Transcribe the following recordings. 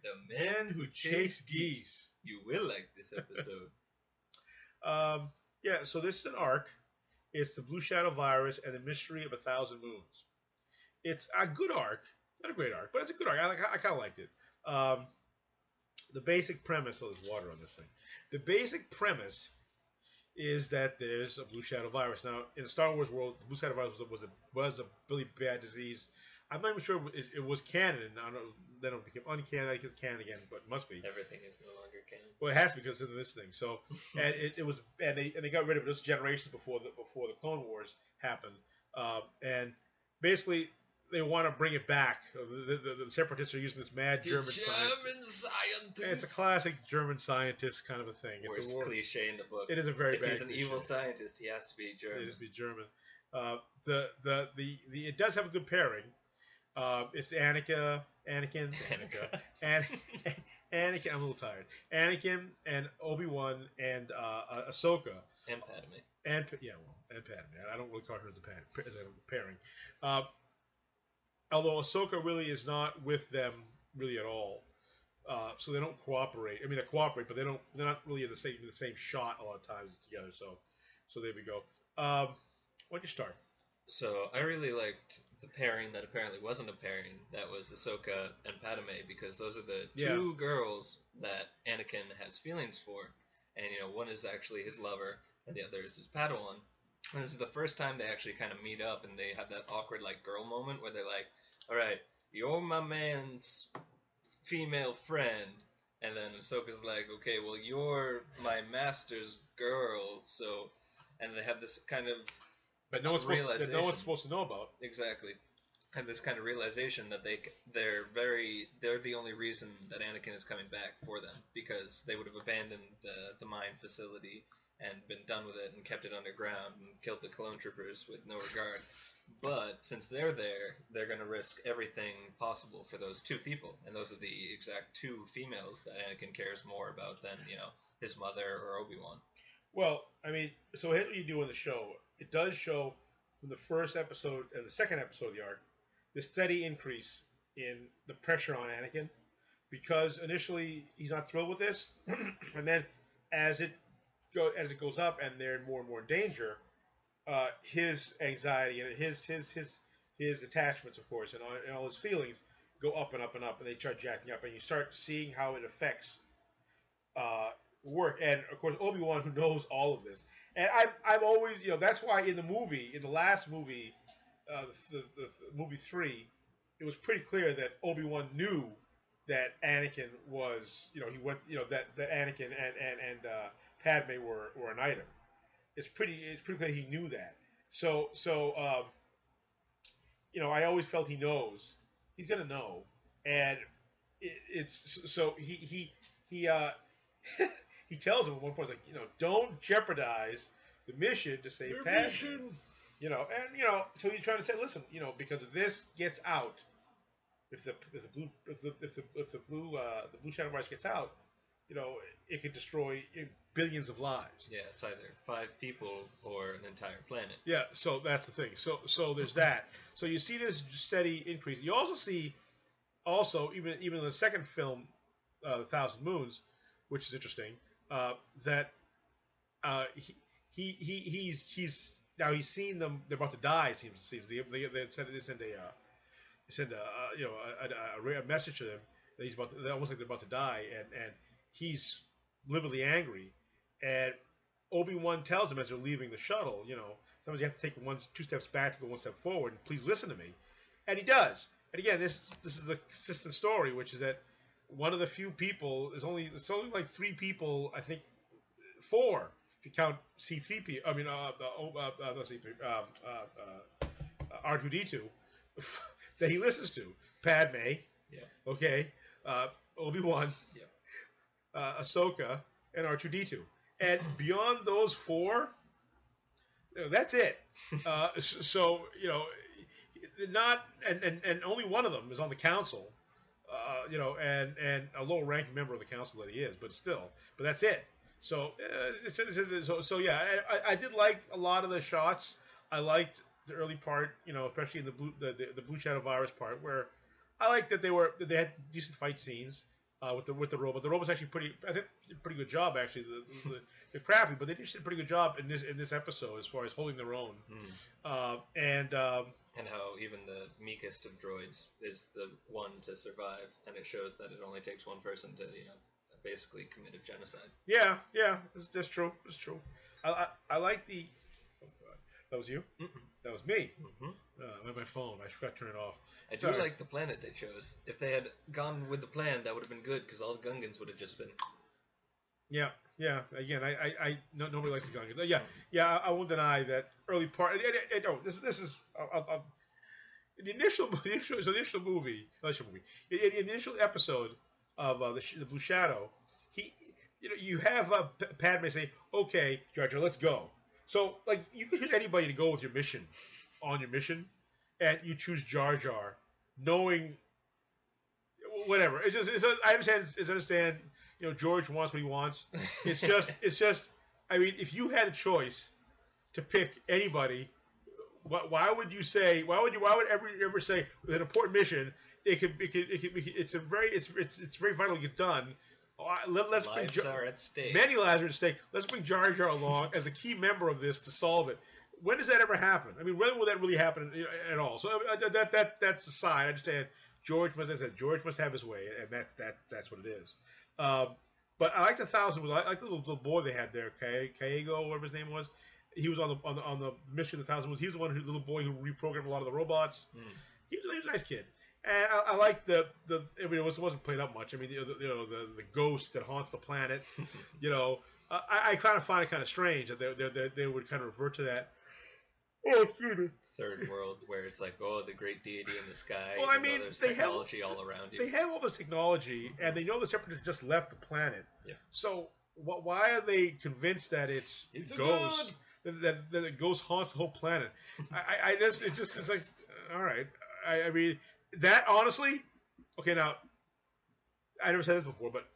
The Men Who Chase Geese. You will like this episode. Yeah, so this is an arc. It's the Blue Shadow Virus and the Mystery of 1,000 Moons. It's a good arc. Not a great arc, but it's a good arc. I kind of liked it. The basic premise... Oh, there's water on this thing. The basic premise is that there's a Blue Shadow Virus. Now, in the Star Wars world, the Blue Shadow Virus was a really bad disease. I'm not even sure it was canon. I don't know. Then it became uncanon. It gets canon again, but it must be. Everything is no longer canon. Well, it has to be because of this thing. So, and it was, and they got rid of it just generations before the Clone Wars happened. And basically, they want to bring it back. The Separatists are using this mad German scientist. It's a classic German scientist kind of a thing. It's worst cliche in the book. It is a very if bad. If he's an cliche. evil scientist, he has to be German. It has to be German. It does have a good pairing. It's Anakin. Anakin. I'm a little tired. Anakin and Obi-Wan and Ahsoka. And Padme. And Padme. I don't really call her as a pairing. Although Ahsoka really is not with them really at all. So they don't cooperate. I mean, they cooperate, but they're not really in the same shot a lot of times together. So there we go. Why don't you start? So I really liked the pairing that apparently wasn't a pairing. That was Ahsoka and Padme, because those are the two girls that Anakin has feelings for. And, one is actually his lover, and the other is his Padawan. And this is the first time they actually kind of meet up, and they have that awkward, girl moment where they're like, all right, you're my man's female friend. And then Ahsoka's like, okay, well, you're my master's girl. So, and they have this kind of... But no one's supposed to know about. Exactly. And this kind of realization that they're the only reason that Anakin is coming back for them, because they would have abandoned the mine facility and been done with it and kept it underground and killed the clone troopers with no regard. But since they're there, they're going to risk everything possible for those two people, and those are the exact two females that Anakin cares more about than his mother or Obi-Wan. Well, I mean, so here's what you do in the show. It does show from the first episode and the second episode of the arc the steady increase in the pressure on Anakin, because initially he's not thrilled with this, and then as it goes up and they're more and more in danger, his anxiety and his attachments, of course, and all his feelings go up and up and up, and they start jacking up, and you start seeing how it affects work. And of course, Obi-Wan, who knows all of this, and I've always, that's why in the last movie, the movie 3, it was pretty clear that Obi-Wan knew that Anakin was, he went, that Anakin and Padme were an item. It's pretty clear he knew that. So I always felt he knows. He's gonna know, and it's so he he tells him at one point, don't jeopardize the mission to save Padme. So he's trying to say, listen, because if this gets out, if the Blue Shadow Virus gets out, it could destroy billions of lives. Yeah, it's either 5 people or an entire planet. Yeah, so that's the thing. So there's that. So you see this steady increase. You also see, even in the second film, 1,000 Moons, which is interesting, that he's now he's seen them. They're about to die. It seems they send a message to them that they're almost like they're about to die, and he's lividly angry. And Obi-Wan tells him as they're leaving the shuttle, sometimes you have to take 2 steps back to go 1 step forward, and please listen to me. And he does. And again, this is the consistent story, which is that one of the few people there's only like 3 people, I think 4 if you count C3P. I mean, not C3, R2D2 that he listens to. Padme. Yeah. Okay. Obi-Wan. Yeah. Ahsoka and R2D2. And beyond those 4, that's it. Not and only one of them is on the council. And a low-ranking member of the council that he is, but that's it. So yeah, I did like a lot of the shots. I liked the early part, especially in the Blue Shadow Virus part, where I liked that they had decent fight scenes. with the robot. The robot's actually pretty good job actually. They're crappy, but they did a pretty good job in this episode as far as holding their own. And how even the meekest of droids is the one to survive, and it shows that it only takes one person to basically commit a genocide. Yeah, that's true. That's true. I like the. Oh God, that was you. Mm-mm. That was me. Mm-hmm. My phone. I forgot to turn it off. I do like the planet they chose. If they had gone with the plan, that would have been good because all the Gungans would have just been. Yeah. Again, nobody likes the Gungans. Yeah. I won't deny that early part. This is the initial movie. The initial episode of the Blue Shadow. You have Padme say, "Okay, Jar Jar, let's go." So, like, you could choose anybody to go with your mission, and you choose Jar Jar, knowing whatever. I understand. George wants what he wants. It's just. I mean, if you had a choice to pick anybody, why would you say? Why would ever say with an important mission? It's very vital to get done. Lives are at stake. Many lives are at stake. Let's bring Jar Jar along as a key member of this to solve it. When does that ever happen? I mean, when will that really happen at all? So that's aside. I understand George must have his way, and that's what it is. But I like the I like the little boy they had there, Kaego, whatever his name was. He was on the mission of the Thousand Moons. He was the little boy who reprogrammed a lot of the robots. He was a nice kid. And I like I mean, it wasn't played up much. I mean, the ghost that haunts the planet. I kind of find it kind of strange that they would kind of revert to that. Oh, excuse me. Third world, where it's like, the great deity in the sky. Well, I mean, there's technology all around you. They have all this technology, and they know the Separatists just left the planet. Yeah. So why are they convinced that it's ghosts? That it ghost haunts the whole planet? It's like, all right. I mean. That honestly, okay. Now, I never said this before, but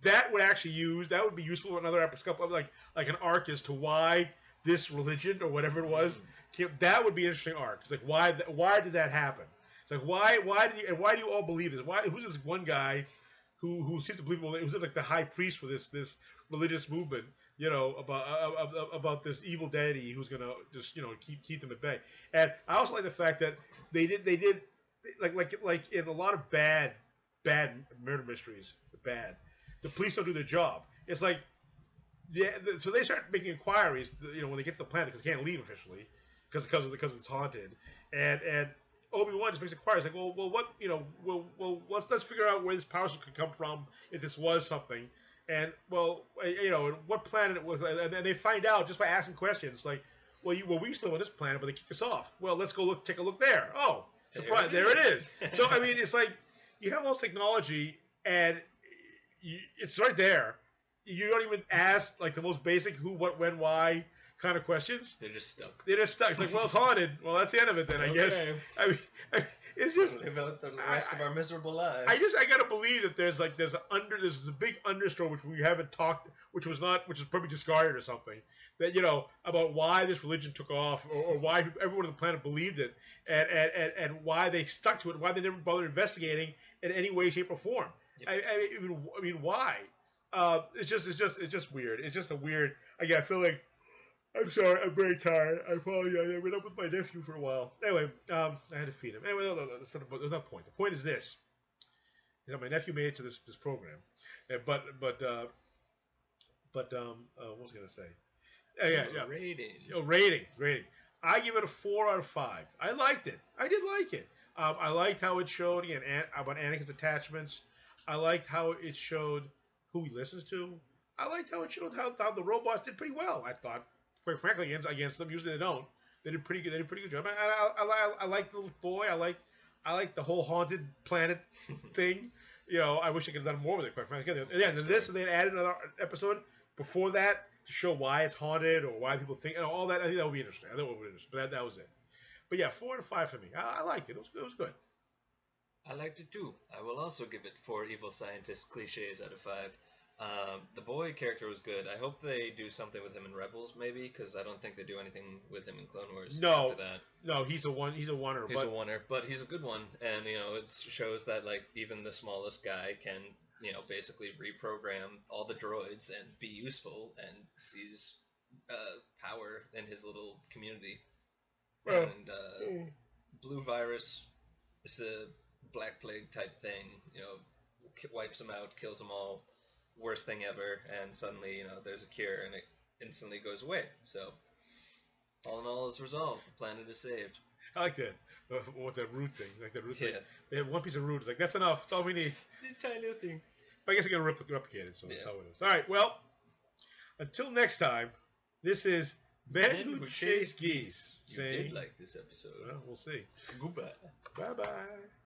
that would be useful in another episode, like an arc as to why this religion or whatever it was. That would be an interesting arc. It's like why did that happen? It's like why do you all believe this? Who's this one guy who seems to believe who's like the high priest for this religious movement? About this evil deity who's gonna just keep them at bay. And I also like the fact that they did. Like in a lot of bad murder mysteries, the police don't do their job. It's like, so they start making inquiries. When they get to the planet because they can't leave officially because it's haunted. And Obi-Wan just makes inquiries like, let's figure out where this power source could come from if this was something. And what planet it was. And they find out just by asking questions like, we used to live on this planet, but they kicked us off. Well, let's go take a look there. Oh. Surprise! There it is. So I mean, it's like you have all this technology, and it's right there. You don't even ask like the most basic who, what, when, why kind of questions. They're just stuck. It's like, well, it's haunted. Well, that's the end of it then, I guess. I mean, it's just live out the rest of our miserable lives. I gotta believe that there's a big understory which we haven't talked, which is probably discarded or something. That about why this religion took off, or why everyone on the planet believed it, and why they stuck to it, why they never bothered investigating in any way, shape, or form. Yep. I mean, why? It's just weird. It's just a weird. Again, I feel like. I'm sorry, I'm very tired. I apologize. I've been up with my nephew for a while. Anyway, I had to feed him. Anyway, that's not the point. The point is this: my nephew made it to this program, but what was I gonna say? Yeah. Rating. I give it a 4 out of 5. I liked it. I did like it. I liked how it showed again about Anakin's attachments. I liked how it showed who he listens to. I liked how it showed how the robots did pretty well. I thought. Quite frankly, against them, usually they don't. They did pretty good. They did a pretty good job. I like the little boy. I like the whole haunted planet thing. I wish I could have done more with it. Quite frankly, yeah. They had added another episode before that to show why it's haunted or why people think all that. I think that would be interesting. I think it would be interesting. But that was it. But yeah, 4 out of 5 for me. I liked it. It was good. I liked it too. I will also give it 4 evil scientist cliches out of 5. The boy character was good. I hope they do something with him in Rebels, maybe, because I don't think they do anything with him in Clone Wars after that. No, he's a oneer. He's a oneer, but he's a good one, and it shows that like even the smallest guy can basically reprogram all the droids and be useful and sees power in his little community. And Blue Virus is a Black Plague type thing. Wipes them out, kills them all. Worst thing ever, and suddenly there's a cure and it instantly goes away. So all in all, it's resolved. The planet is saved. I like that with the root thing, like the root thing. They have one piece of root. It's like that's enough. That's all we need. This tiny little thing. But I guess they're gonna replicate it, so that's how it is. All right. Well, until next time, this is Men Who Chase Geese. You did like this episode. Well, we'll see. Goodbye. Bye bye.